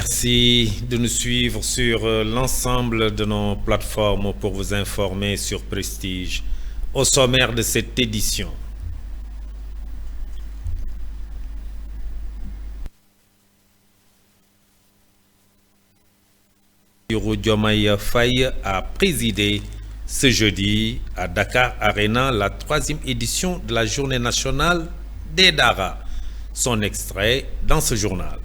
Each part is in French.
Merci de nous suivre sur l'ensemble de nos plateformes pour vous informer sur Prestige. Au sommaire de cette édition. Bassirou Diomaye Faye a présidé ce jeudi à Dakar Arena la 3e édition de la Journée nationale des Daara. Son extrait dans ce journal.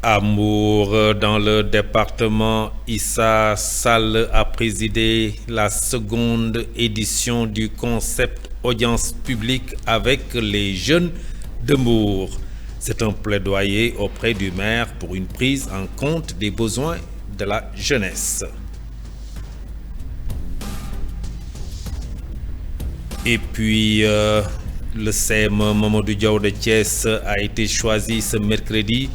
À Mbour, dans le département, Issa Sall a présidé la 2e édition du concept audience publique avec les jeunes de Mbour. C'est un plaidoyer auprès du maire pour une prise en compte des besoins de la jeunesse. Et puis, le CEM Mamadou Diaw de Thiès a été choisi ce mercredi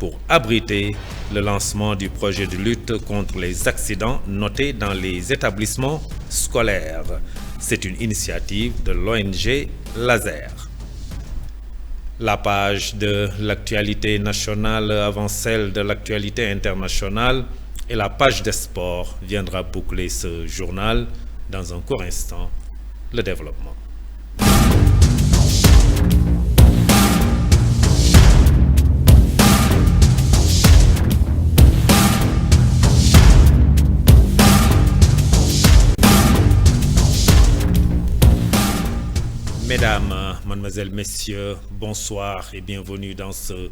pour abriter le lancement du projet de lutte contre les accidents notés dans les établissements scolaires. C'est une initiative de l'ONG Laser. La page de l'actualité nationale avant celle de l'actualité internationale et la page des sports viendra boucler ce journal. Dans un court instant, le développement. Mesdames, Mademoiselles, Messieurs, bonsoir et bienvenue dans ce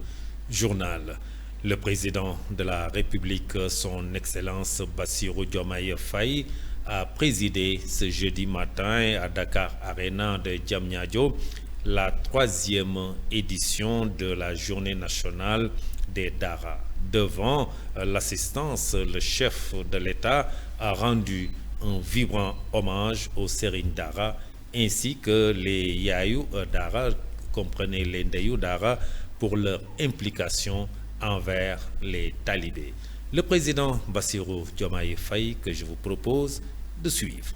journal. Le président de la République, son Excellence Bassirou Diomaye Faye, a présidé ce jeudi matin à Dakar Arena de Diamniadio la 3e édition de la Journée nationale des Daara. Devant l'assistance, le chef de l'État a rendu un vibrant hommage aux Serigne Daara ainsi que les Yayou Daara, comprenez les Ndeyou Daara, pour leur implication envers les talibés. Le président Bassirou Diomaye Faye que je vous propose de suivre.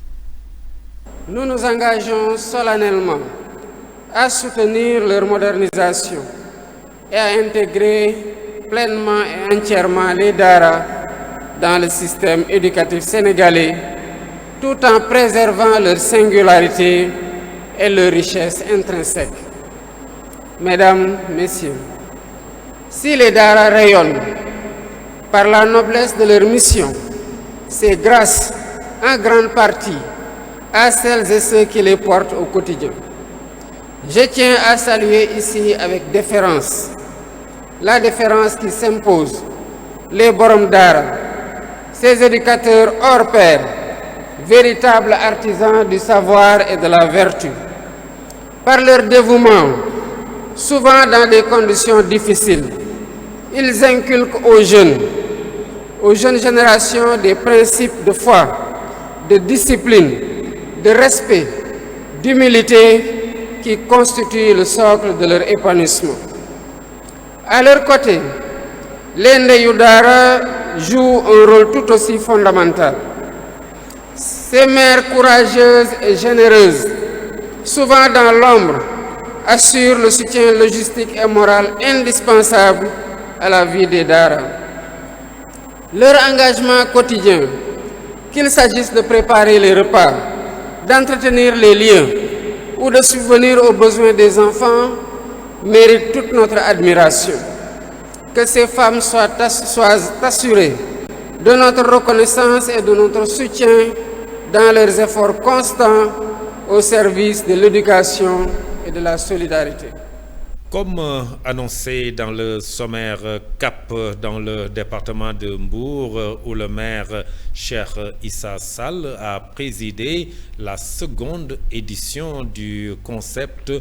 Nous nous engageons solennellement à soutenir leur modernisation et à intégrer pleinement et entièrement les Daara dans le système éducatif sénégalais, tout en préservant leur singularité et leur richesse intrinsèque. Mesdames, Messieurs, si les Daara rayonnent par la noblesse de leur mission, c'est grâce en grande partie à celles et ceux qui les portent au quotidien. Je tiens à saluer ici avec déférence la déférence qui s'impose, les Borom Daara, ces éducateurs hors pair, véritables artisans du savoir et de la vertu. Par leur dévouement, souvent dans des conditions difficiles, ils inculquent aux jeunes générations des principes de foi, de discipline, de respect, d'humilité qui constituent le socle de leur épanouissement. À leur côté, les Ndeyou Daara jouent un rôle tout aussi fondamental. Ces mères courageuses et généreuses, souvent dans l'ombre, assurent le soutien logistique et moral indispensable à la vie des Daara. Leur engagement quotidien, qu'il s'agisse de préparer les repas, d'entretenir les liens ou de subvenir aux besoins des enfants, mérite toute notre admiration. Que ces femmes soient assurées de notre reconnaissance et de notre soutien dans leurs efforts constants au service de l'éducation et de la solidarité. Comme annoncé dans le sommaire CAP dans le département de Mbour, où le maire Cheikh Issa Sall a présidé la 2e édition du concept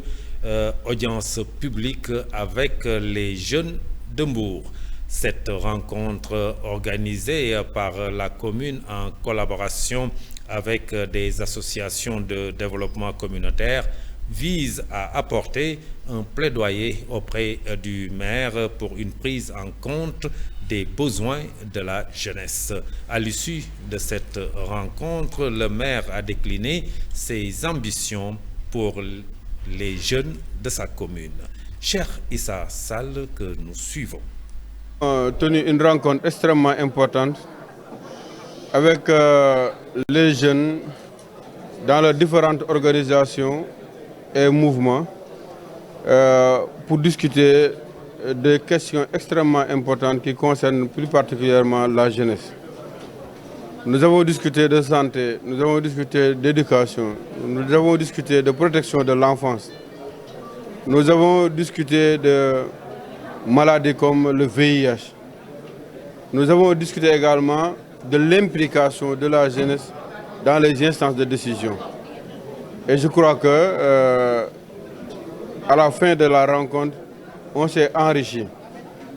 audience publique avec les jeunes de Mbour. Cette rencontre organisée par la commune en collaboration avec des associations de développement communautaire vise à apporter un plaidoyer auprès du maire pour une prise en compte des besoins de la jeunesse. À l'issue de cette rencontre, le maire a décliné ses ambitions pour les jeunes de sa commune. Cheikh Issa Sall que nous suivons. Tenu une rencontre extrêmement importante avec les jeunes dans les différentes organisations et mouvements pour discuter des questions extrêmement importantes qui concernent plus particulièrement la jeunesse. Nous avons discuté de santé, nous avons discuté d'éducation, nous avons discuté de protection de l'enfance, nous avons discuté de maladies comme le VIH. Nous avons discuté également de l'implication de la jeunesse dans les instances de décision. Et je crois que à la fin de la rencontre, on s'est enrichi,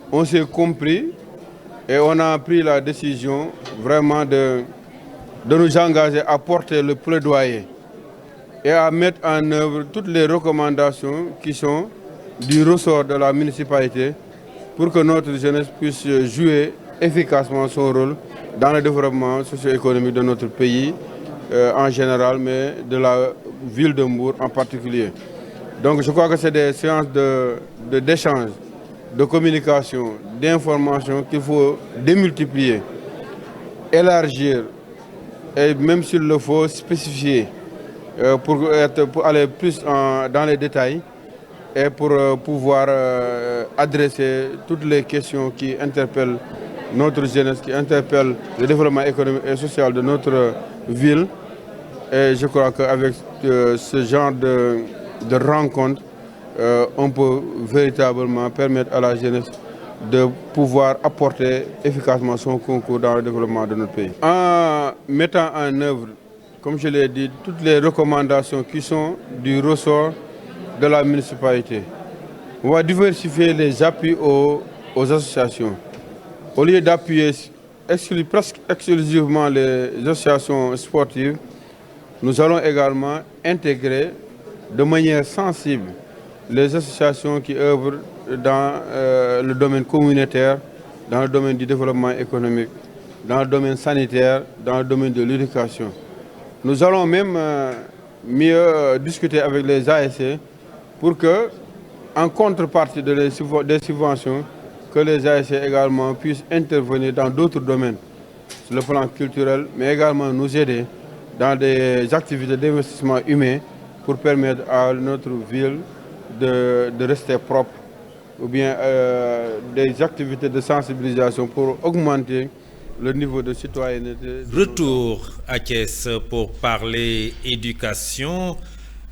on s'est compris et on a pris la décision vraiment de nous engager à porter le plaidoyer et à mettre en œuvre toutes les recommandations qui sont du ressort de la municipalité pour que notre jeunesse puisse jouer efficacement son rôle dans le développement socio-économique de notre pays en général, mais de la ville de Mbour en particulier. Donc je crois que c'est des séances d'échange, de communication, d'information qu'il faut démultiplier, élargir et même s'il le faut spécifier pour aller plus dans les détails et pour pouvoir adresser toutes les questions qui interpellent notre jeunesse, qui interpellent le développement économique et social de notre ville. Et je crois qu'avec ce genre de rencontre, on peut véritablement permettre à la jeunesse de pouvoir apporter efficacement son concours dans le développement de notre pays. En mettant en œuvre, comme je l'ai dit, toutes les recommandations qui sont du ressort de la municipalité, on va diversifier les appuis aux associations. Au lieu d'appuyer presque exclusivement les associations sportives, nous allons également intégrer de manière sensible les associations qui œuvrent dans le domaine communautaire, dans le domaine du développement économique, dans le domaine sanitaire, dans le domaine de l'éducation. Nous allons même mieux discuter avec les ASC pour que, en contrepartie des subventions, que les ASC également puissent intervenir dans d'autres domaines, sur le plan culturel, mais également nous aider dans des activités d'investissement humain pour permettre à notre ville de rester propre, ou bien des activités de sensibilisation pour augmenter le niveau de citoyenneté. Retour à Thiès pour parler éducation.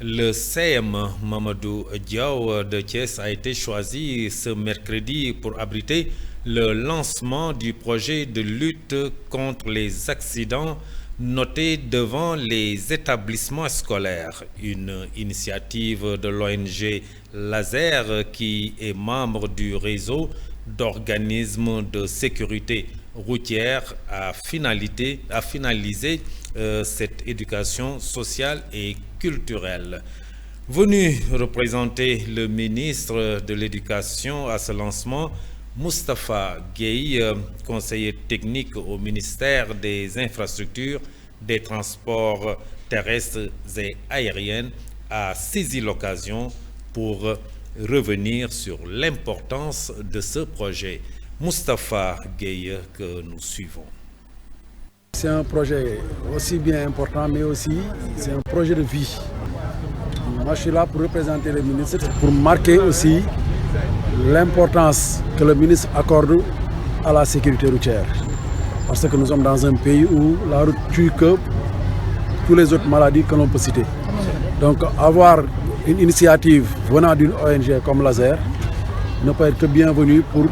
Le CM Mamadou Diaw de Thiès a été choisi ce mercredi pour abriter le lancement du projet de lutte contre les accidents notés devant les établissements scolaires. Une initiative de l'ONG Laser qui est membre du réseau d'organismes de sécurité routière a finalisé cette éducation sociale et culturelle. Venu représenter le ministre de l'Éducation à ce lancement, Moustapha Gueye, conseiller technique au ministère des Infrastructures, des Transports terrestres et aériens, a saisi l'occasion pour revenir sur l'importance de ce projet. Moustapha Gueye que nous suivons. C'est un projet aussi bien important, mais aussi c'est un projet de vie. Moi, je suis là pour représenter le ministre, pour marquer aussi l'importance que le ministre accorde à la sécurité routière. Parce que nous sommes dans un pays où la route tue que toutes les autres maladies que l'on peut citer. Donc avoir une initiative venant d'une ONG comme Laser ne peut être que bienvenue pour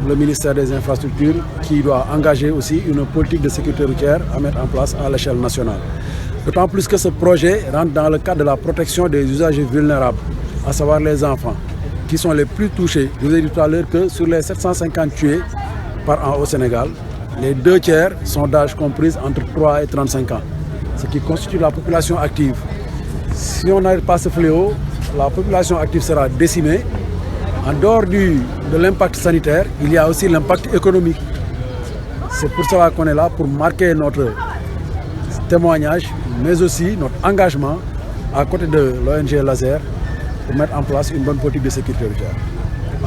le ministère des Infrastructures qui doit engager aussi une politique de sécurité routière à mettre en place à l'échelle nationale. D'autant plus que ce projet rentre dans le cadre de la protection des usagers vulnérables, à savoir les enfants, qui sont les plus touchés. Je vous ai dit tout à l'heure que sur les 750 tués par an au Sénégal, les 2 tiers sont d'âge compris entre 3 et 35 ans, ce qui constitue la population active. Si on n'arrête pas ce fléau, la population active sera décimée. En dehors de l'impact sanitaire, il y a aussi l'impact économique. C'est pour cela qu'on est là, pour marquer notre témoignage, mais aussi notre engagement à côté de l'ONG Laser pour mettre en place une bonne politique de sécurité routière.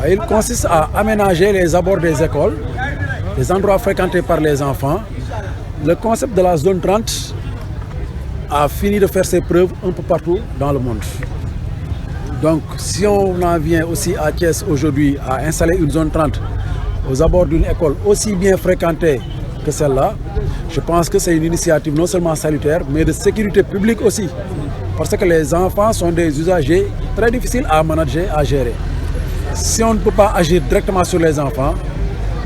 Il consiste à aménager les abords des écoles, les endroits fréquentés par les enfants. Le concept de la zone 30 a fini de faire ses preuves un peu partout dans le monde. Donc si on en vient aussi à Thiès aujourd'hui à installer une zone 30 aux abords d'une école aussi bien fréquentée que celle-là, je pense que c'est une initiative non seulement salutaire, mais de sécurité publique aussi. Parce que les enfants sont des usagers très difficiles à manager, à gérer. Si on ne peut pas agir directement sur les enfants,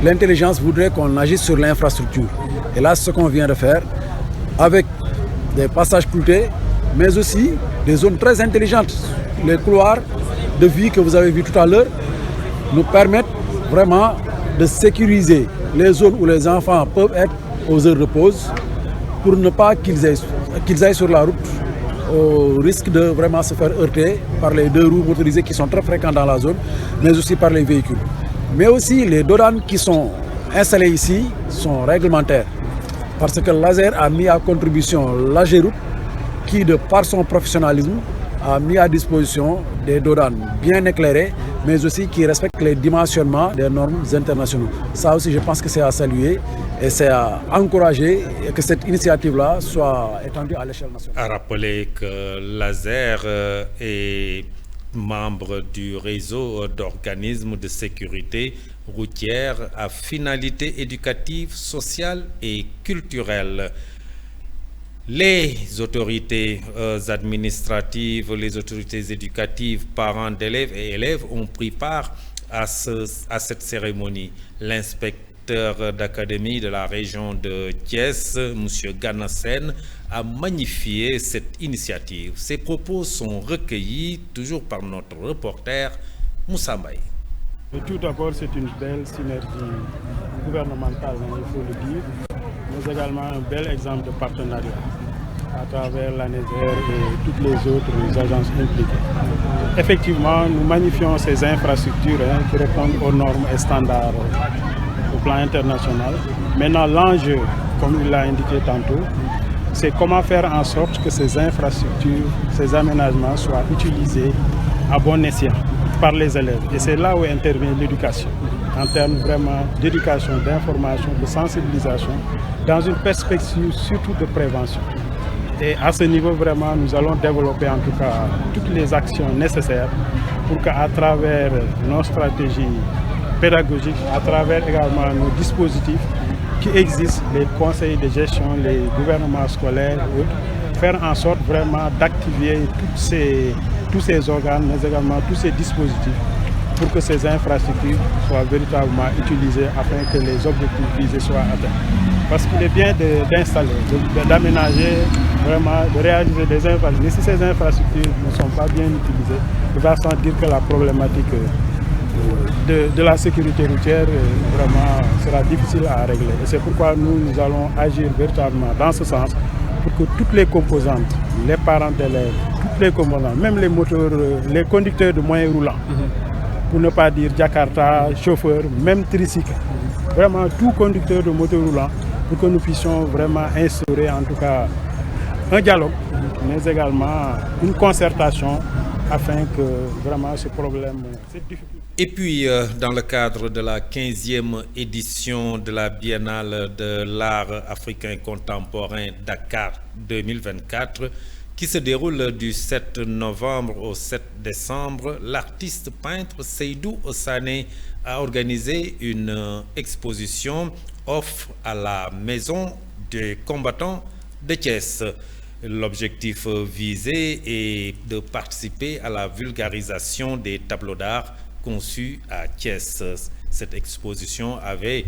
l'intelligence voudrait qu'on agisse sur l'infrastructure. Et là, c'est ce qu'on vient de faire avec des passages cloutés, mais aussi des zones très intelligentes. Les couloirs de vie que vous avez vus tout à l'heure nous permettent vraiment de sécuriser les zones où les enfants peuvent être aux heures de pause pour ne pas qu'ils aillent sur la route au risque de vraiment se faire heurter par les deux roues motorisées qui sont très fréquentes dans la zone, mais aussi par les véhicules. Mais aussi les dodanes qui sont installés ici sont réglementaires. Parce que l'ASER a mis à contribution l'AGEROUTE qui, de par son professionnalisme, a mis à disposition des dodanes bien éclairés, mais aussi qui respectent les dimensionnements des normes internationales. Ça aussi, je pense que c'est à saluer et c'est à encourager et que cette initiative-là soit étendue à l'échelle nationale. À rappeler que l'ASER est membre du réseau d'organismes de sécurité routière à finalité éducative, sociale et culturelle. Les autorités administratives, les autorités éducatives, parents d'élèves et élèves ont pris part à cette cérémonie. L'inspecteur d'académie de la région de Thiès, M. Ganassen, a magnifié cette initiative. Ses propos sont recueillis toujours par notre reporter Moussa Mbaye. Tout d'abord, c'est une belle synergie gouvernementale, il faut le dire, mais également un bel exemple de partenariat à travers l'ANESER et toutes les autres agences impliquées. Effectivement, nous magnifions ces infrastructures qui répondent aux normes et standards au plan international. Maintenant, l'enjeu, comme il l'a indiqué tantôt, c'est comment faire en sorte que ces infrastructures, ces aménagements soient utilisés à bon escient par les élèves. Et c'est là où intervient l'éducation, en termes vraiment d'éducation, d'information, de sensibilisation, dans une perspective surtout de prévention. Et à ce niveau, vraiment, nous allons développer en tout cas toutes les actions nécessaires pour qu'à travers nos stratégies pédagogiques, à travers également nos dispositifs qui existent, les conseils de gestion, les gouvernements scolaires et autres, faire en sorte vraiment d'activer tous ces organes, mais également tous ces dispositifs pour que ces infrastructures soient véritablement utilisées afin que les objectifs visés soient atteints. Parce qu'il est bien d'installer, d'aménager, vraiment de réaliser des infrastructures. Mais si ces infrastructures ne sont pas bien utilisées, il va sans dire que la problématique de la sécurité routière vraiment sera difficile à régler. Et c'est pourquoi nous allons agir véritablement dans ce sens pour que toutes les composantes, les parents d'élèves, toutes les composantes, même les moteurs, les conducteurs de moyens roulants, pour ne pas dire Jakarta, chauffeurs, même tricycle, vraiment tout conducteur de moteur roulant, pour que nous puissions vraiment instaurer en tout cas un dialogue, mais également une concertation afin que vraiment ce problème, cette difficulté. Et puis, dans le cadre de la 15e édition de la Biennale de l'art africain contemporain Dakar 2024, qui se déroule du 7 novembre au 7 décembre, l'artiste peintre Seydou Sané a organisé une exposition offre à la Maison des combattants de Thiès. L'objectif visé est de participer à la vulgarisation des tableaux d'art conçus à Thiès. Cette exposition avait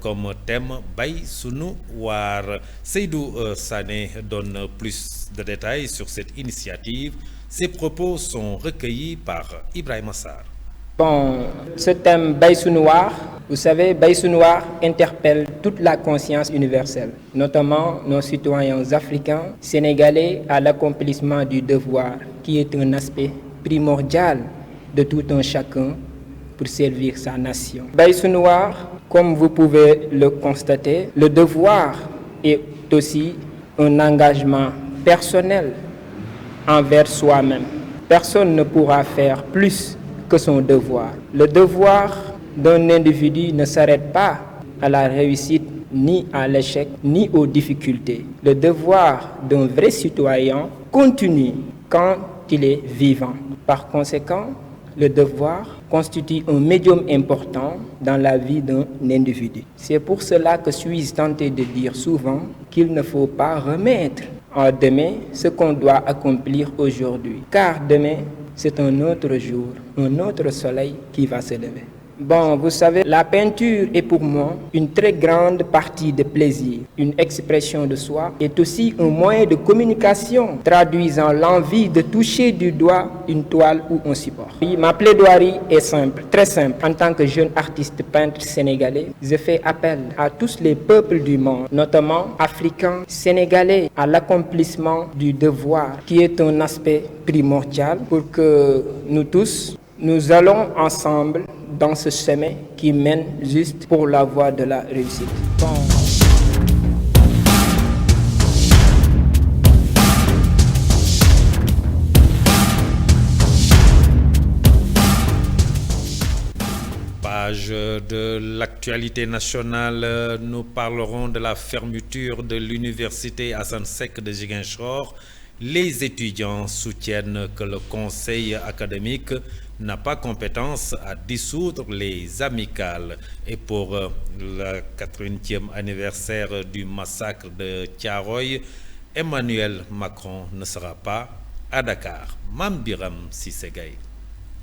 comme thème Bay Sunu War. Seydou Sané donne plus de détails sur cette initiative. Ses propos sont recueillis par Ibrahima Sarr. Bon, ce thème Bay Sunu War, vous savez, Bay Sunu War interpelle toute la conscience universelle, notamment nos citoyens africains, sénégalais, à l'accomplissement du devoir, qui est un aspect primordial de tout un chacun pour servir sa nation. Bay Sunu War, comme vous pouvez le constater, le devoir est aussi un engagement personnel envers soi-même. Personne ne pourra faire plus que son devoir. Le devoir d'un individu ne s'arrête pas à la réussite, ni à l'échec, ni aux difficultés. Le devoir d'un vrai citoyen continue quand il est vivant. Par conséquent, le devoir constitue un médium important dans la vie d'un individu. C'est pour cela que suis-je tenté de dire souvent qu'il ne faut pas remettre en demain ce qu'on doit accomplir aujourd'hui. Car demain, c'est un autre jour, un autre soleil qui va se lever. Bon, vous savez, la peinture est pour moi une très grande partie de plaisir. Une expression de soi est aussi un moyen de communication traduisant l'envie de toucher du doigt une toile ou un support. Ma plaidoirie est simple, très simple. En tant que jeune artiste peintre sénégalais, je fais appel à tous les peuples du monde, notamment africains, sénégalais, à l'accomplissement du devoir, qui est un aspect primordial pour que nous tous, nous allons ensemble dans ce chemin qui mène juste pour la voie de la réussite. Page de l'actualité nationale, nous parlerons de la fermeture de l'université Assane Seck de Ziguinchor. Les étudiants soutiennent que le conseil académique n'a pas compétence à dissoudre les amicales. Et pour le 80e anniversaire du massacre de Thiaroye, Emmanuel Macron ne sera pas à Dakar. Mame Biram Cissé Gaye.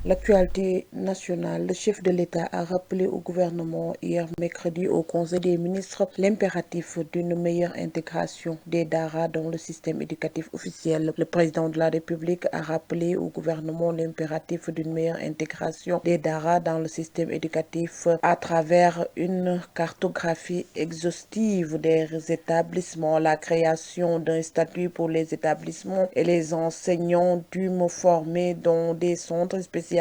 L'actualité nationale, le chef de l'État a rappelé au gouvernement hier mercredi au Conseil des ministres l'impératif d'une meilleure intégration des Daara dans le système éducatif officiel. Le président de la République a rappelé au gouvernement l'impératif d'une meilleure intégration des Daara dans le système éducatif à travers une cartographie exhaustive des établissements, la création d'un statut pour les établissements et les enseignants dûment formés dans des centres spécialisés,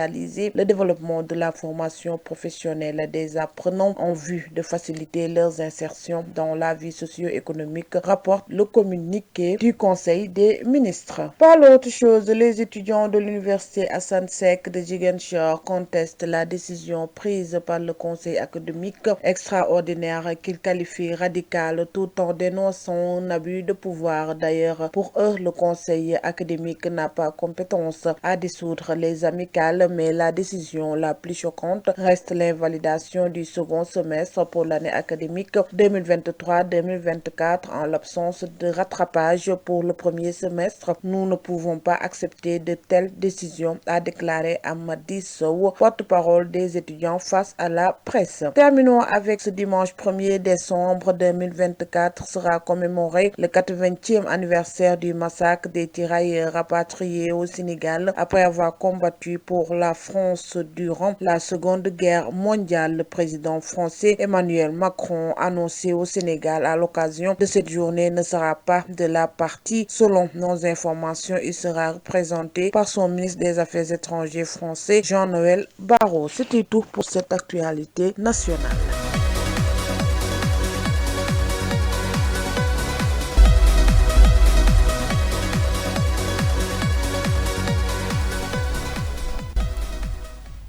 le développement de la formation professionnelle des apprenants en vue de faciliter leurs insertions dans la vie socio-économique, rapporte le communiqué du Conseil des ministres. Par l'autre chose, les étudiants de l'université Assane Seck de Ziguinchor contestent la décision prise par le Conseil académique extraordinaire qu'ils qualifient radicale tout en dénonçant un abus de pouvoir. D'ailleurs, pour eux, le Conseil académique n'a pas compétence à dissoudre les amicales, mais la décision la plus choquante reste l'invalidation du second semestre pour l'année académique 2023-2024 en l'absence de rattrapage pour le premier semestre. Nous ne pouvons pas accepter de telles décisions, a déclaré Amady Sow, porte-parole des étudiants face à la presse. Terminons avec ce dimanche 1er décembre 2024 sera commémoré le 80e anniversaire du massacre des tirailleurs rapatriés au Sénégal après avoir combattu pour la France durant la Seconde Guerre mondiale. Le président français Emmanuel Macron annoncé au Sénégal à l'occasion de cette journée ne sera pas de la partie. Selon nos informations, il sera représenté par son ministre des Affaires étrangères français Jean-Noël Barrot. C'était tout pour cette actualité nationale.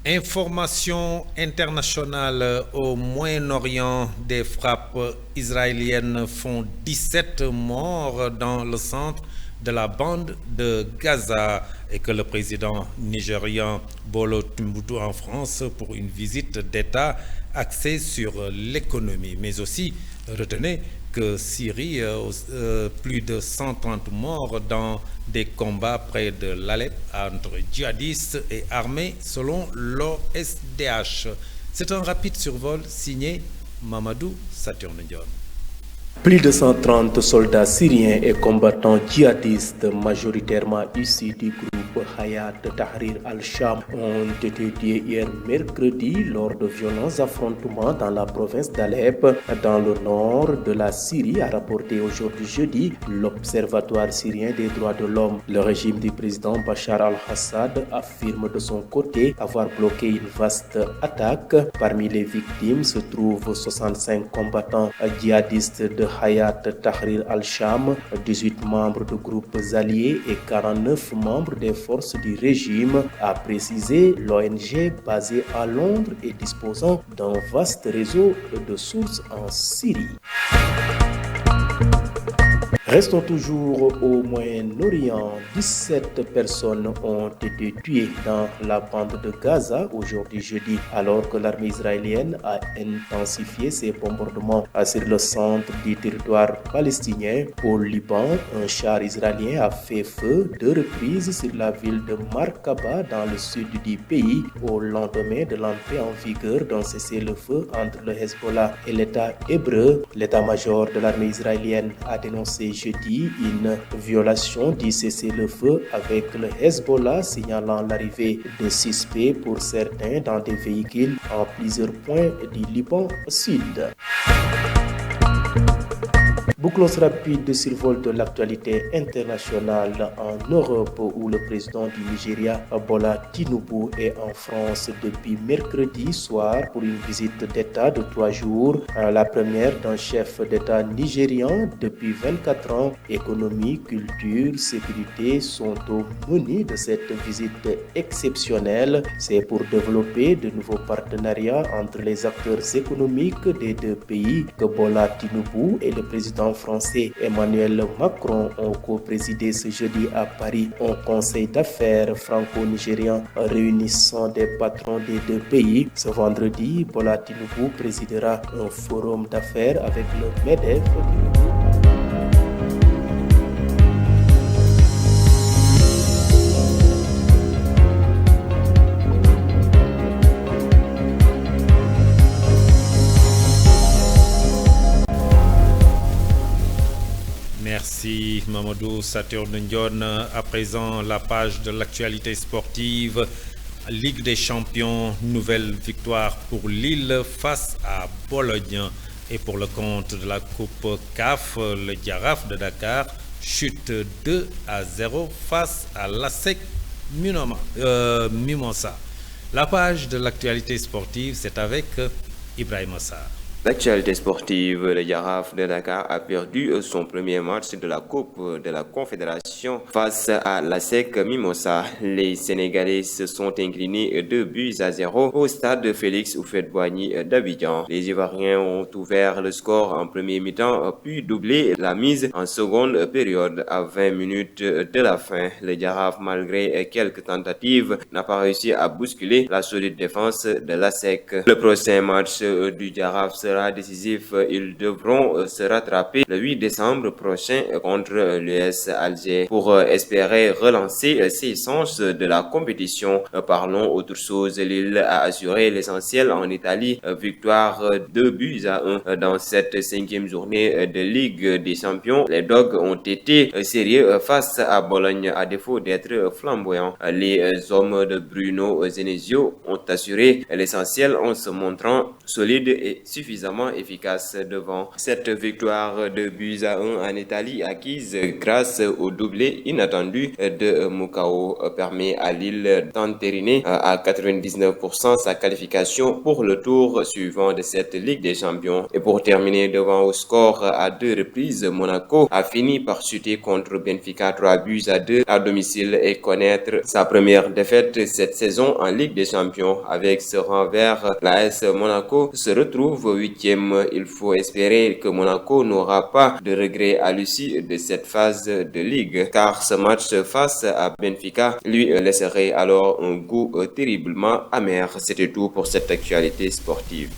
Information internationale au Moyen-Orient, des frappes israéliennes font 17 morts dans le centre de la bande de Gaza et que le président nigérian Bolo Tinubu en France pour une visite d'État axée sur l'économie. Mais aussi, retenez que Syrie, plus de 130 morts dans des combats près de l'Alep entre djihadistes et armées selon l'OSDH. C'est un rapide survol signé Mamadou Saturne-Dione. Plus de 130 soldats syriens et combattants djihadistes, majoritairement issus du groupe Hayat Tahrir al-Sham, ont été tués hier mercredi lors de violents affrontements dans la province d'Alep, dans le nord de la Syrie, a rapporté aujourd'hui jeudi l'Observatoire syrien des droits de l'homme. Le régime du président Bachar al-Assad affirme de son côté avoir bloqué une vaste attaque. Parmi les victimes se trouvent 65 combattants djihadistes de de Hayat Tahrir al-Sham, 18 membres de groupes alliés et 49 membres des forces du régime, a précisé l'ONG basée à Londres et disposant d'un vaste réseau de sources en Syrie. Restons toujours au Moyen-Orient. 17 personnes ont été tuées dans la bande de Gaza aujourd'hui jeudi, alors que l'armée israélienne a intensifié ses bombardements sur le centre du territoire palestinien. Au Liban, un char israélien a fait feu 2 reprises sur la ville de Markaba dans le sud du pays au lendemain de l'entrée en vigueur d'un cessez-le-feu entre le Hezbollah et l'État hébreu. L'état-major de l'armée israélienne a dénoncé jeudi une violation du cessez-le-feu avec le Hezbollah, signalant l'arrivée de suspects pour certains dans des véhicules en plusieurs points du Liban sud. Bouclons rapide de survol de l'actualité internationale en Europe où le président du Nigeria, Bola Tinubu, est en France depuis mercredi soir pour une visite d'État de 3 jours, la première d'un chef d'État nigérian depuis 24 ans. Économie, culture, sécurité sont au menu de cette visite exceptionnelle. C'est pour développer de nouveaux partenariats entre les acteurs économiques des 2 pays que Bola Tinubu et le président français Emmanuel Macron ont co-présidé ce jeudi à Paris un conseil d'affaires franco-nigérien réunissant des patrons des 2 pays. Ce vendredi, Bola Tinubu présidera un forum d'affaires avec le MEDEF. Merci Mamadou Saturne Ndione. À présent, la page de l'actualité sportive. Ligue des champions, nouvelle victoire pour Lille face à Bologne. Et pour le compte de la Coupe CAF, le Jaraaf de Dakar chute 2-0 face à l'ASEC Mimosa. La page de l'actualité sportive, c'est avec Ibrahima Sarr. L'actualité sportive, le Jaraaf de Dakar a perdu son premier match de la Coupe de la Confédération face à l'ASEC Mimosa. Les Sénégalais se sont inclinés 2-0 au stade Félix Houphouët-Boigny d'Abidjan. Les Ivoiriens ont ouvert le score en premier mi-temps puis doublé la mise en seconde période à 20 minutes de la fin. Le Jaraaf, malgré quelques tentatives, n'a pas réussi à bousculer la solide défense de l'ASEC. Le prochain match du Jaraaf sera décisif. Ils devront se rattraper le 8 décembre prochain contre l'US Alger pour espérer relancer ses chances de la compétition. Parlons autre chose. Lille a assuré l'essentiel en Italie. Victoire 2-1 dans cette 5e journée de Ligue des Champions. Les Dogs ont été sérieux face à Bologne à défaut d'être flamboyants. Les hommes de Bruno Genesio ont assuré l'essentiel en se montrant solides et suffisamment efficace devant. Cette victoire de 2-1 en Italie acquise grâce au doublé inattendu de Mukao permet à Lille d'entériner à 99% sa qualification pour le tour suivant de cette Ligue des Champions. Et pour terminer devant au score à 2 reprises, Monaco a fini par chuter contre Benfica 3-2 à domicile et connaître sa première défaite cette saison en Ligue des Champions. Avec ce renvers, l'AS Monaco se retrouve 8e. Il faut espérer que Monaco n'aura pas de regrets à l'issue de cette phase de Ligue, car ce match face à Benfica lui laisserait alors un goût terriblement amer. C'était tout pour cette actualité sportive.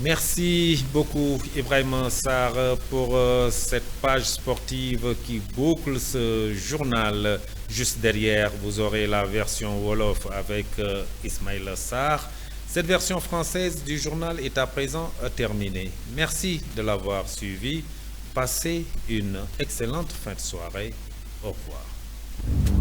Merci beaucoup Ibrahima Sarr pour cette page sportive qui boucle ce journal. Juste derrière, vous aurez la version Wolof avec Ismaïla Sarr. Cette version française du journal est à présent terminée. Merci de l'avoir suivi. Passez une excellente fin de soirée. Au revoir.